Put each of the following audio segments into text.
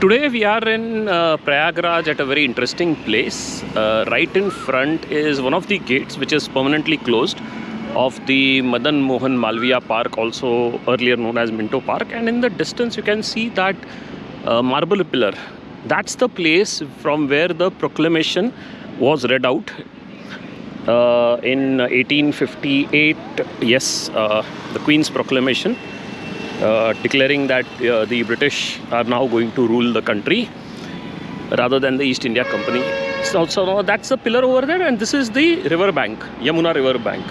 Today we are in Prayagraj at a very interesting place. Right in front is one of the gates which is permanently closed of the Madan Mohan Malviya Park, also earlier known as Minto Park. And in the distance you can see that marble pillar. That's the place from where the proclamation was read out in 1858. Yes, the Queen's proclamation. Declaring that the British are now going to rule the country rather than the East India Company. So that's the pillar over there, and this is the river bank, Yamuna river bank.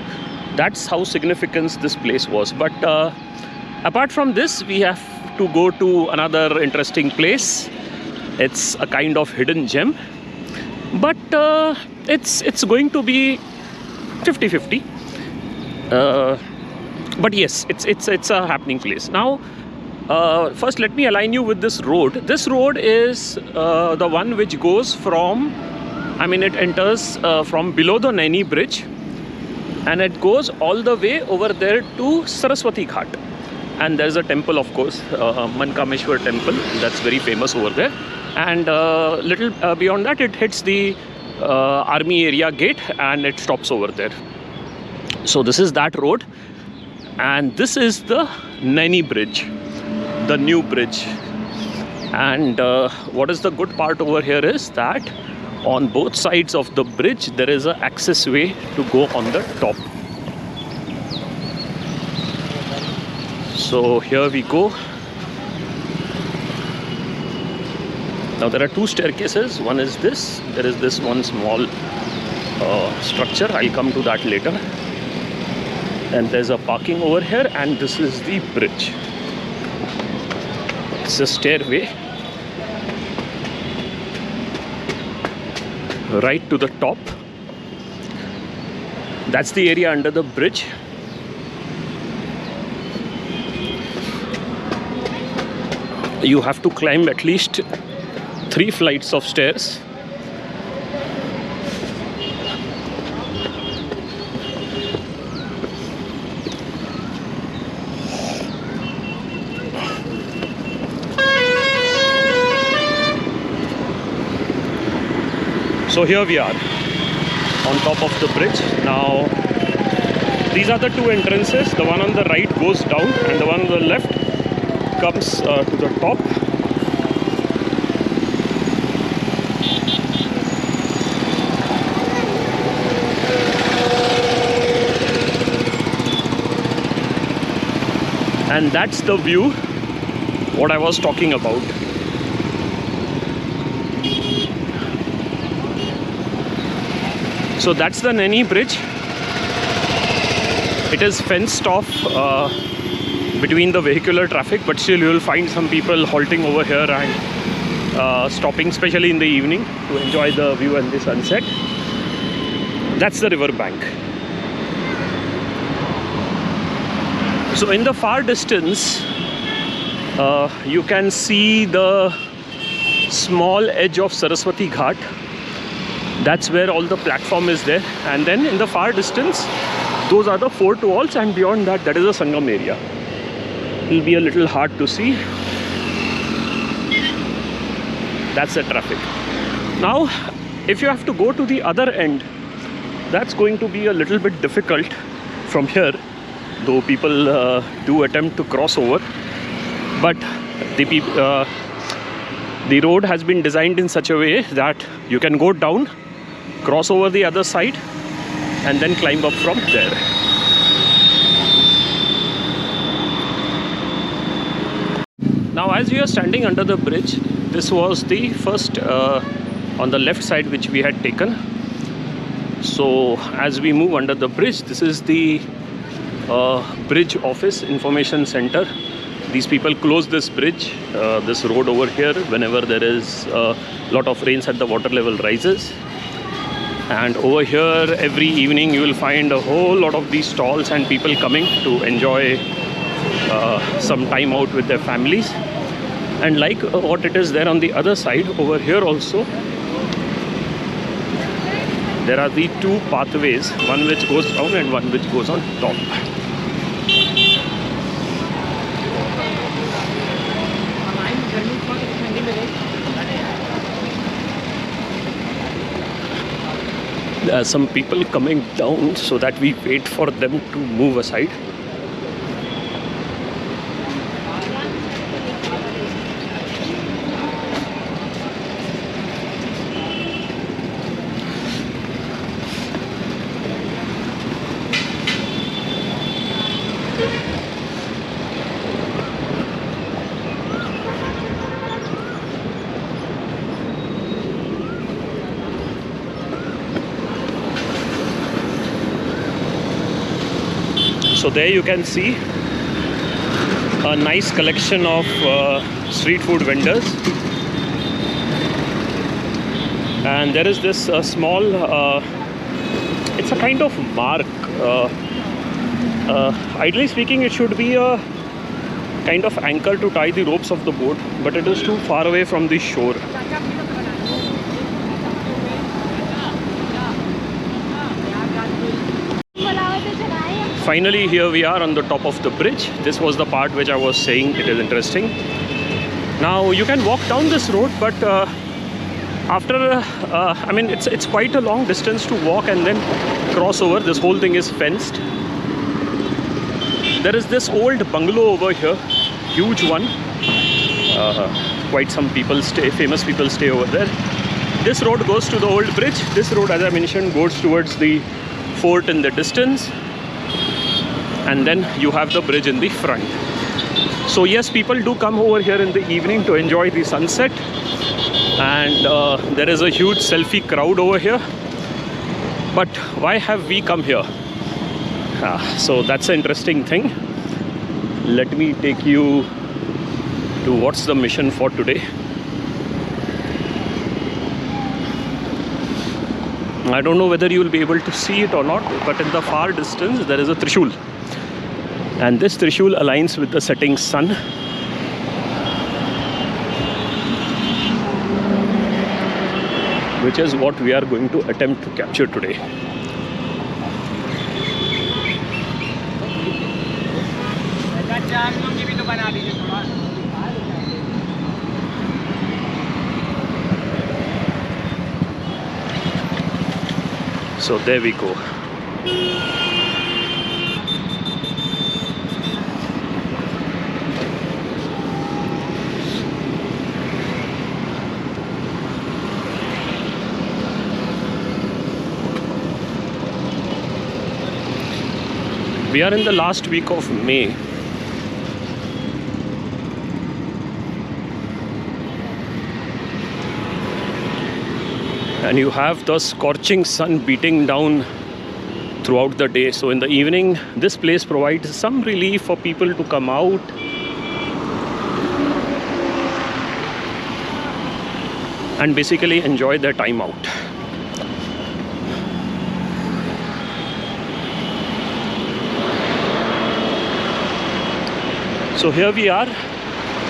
That's how significant this place was. But apart from this, we have to go to another interesting place. It's a kind of hidden gem, but it's going to be 50-50. But yes, it's a happening place. Now, first let me align you with this road. This road is the one which goes from, it enters from below the Naini Bridge, and it goes all the way over there to Saraswati Ghat. And there's a temple, of course, Mankameshwar temple, that's very famous over there. And little beyond that, it hits the army area gate and it stops over there. So this is that road. And this is the Naini Bridge, the new bridge. And what is the good part over here is that on both sides of the bridge there is an access way to go on the top. So here we go. Now there are two staircases. One is this. There is this one small structure. I'll come to that later. And there's a parking over here, and this is the bridge. It's a stairway right to the top. That's the area under the bridge. You have to climb at least 3 flights of stairs. So here we are on top of the bridge. Now these are the two entrances. The one on the right goes down and the one on the left comes to the top. And that's the view what I was talking about. So that's the Naini Bridge. It is fenced off between the vehicular traffic, but still you will find some people halting over here and stopping, especially in the evening, to enjoy the view and the sunset. That's the river bank. So in the far distance, you can see the small edge of Saraswati Ghat. That's where all the platform is there. And then in the far distance, those are the fort walls, and beyond that, that is the Sangam area. It will be a little hard to see. That's the traffic. Now, if you have to go to the other end, that's going to be a little bit difficult from here, though people do attempt to cross over. But the road has been designed in such a way that you can go down, cross over the other side, and then climb up from there. Now as we are standing under the bridge, this was the first on the left side which we had taken. So as we move under the bridge, this is the bridge office information center. These people close this bridge, this road over here, whenever there is a lot of rains and the water level rises. And over here, every evening you will find a whole lot of these stalls and people coming to enjoy some time out with their families. And like what it is there on the other side, over here also, there are the two pathways, one which goes down and one which goes on top. There are some people coming down, so that we wait for them to move aside. So there you can see a nice collection of street food vendors, and there is this small, it's a kind of mark. Ideally speaking, it should be a kind of anchor to tie the ropes of the boat, but it is too far away from the shore. Finally, here we are on the top of the bridge. This was the part which I was saying it is interesting. Now you can walk down this road, but after I mean it's quite a long distance to walk and then cross over. This whole thing is fenced. There is this old bungalow over here, huge one. Quite some people stay, famous people stay over there. This road goes to the old bridge. This road, as I mentioned, goes towards the fort in the distance. And then you have the bridge in the front. So yes, people do come over here in the evening to enjoy the sunset. And there is a huge selfie crowd over here. But why have we come here? So that's an interesting thing. Let me take you to what's the mission for today. I don't know whether you will be able to see it or not, but in the far distance there is a Trishul. And this Trishul aligns with the setting sun. Which is what we are going to attempt to capture today. So there we go. We are in the last week of May. And you have the scorching sun beating down throughout the day. So in the evening, this place provides some relief for people to come out and basically enjoy their time out. So here we are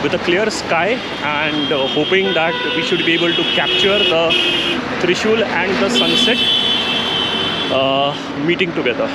with a clear sky and hoping that we should be able to capture the Trishul and the sunset meeting together.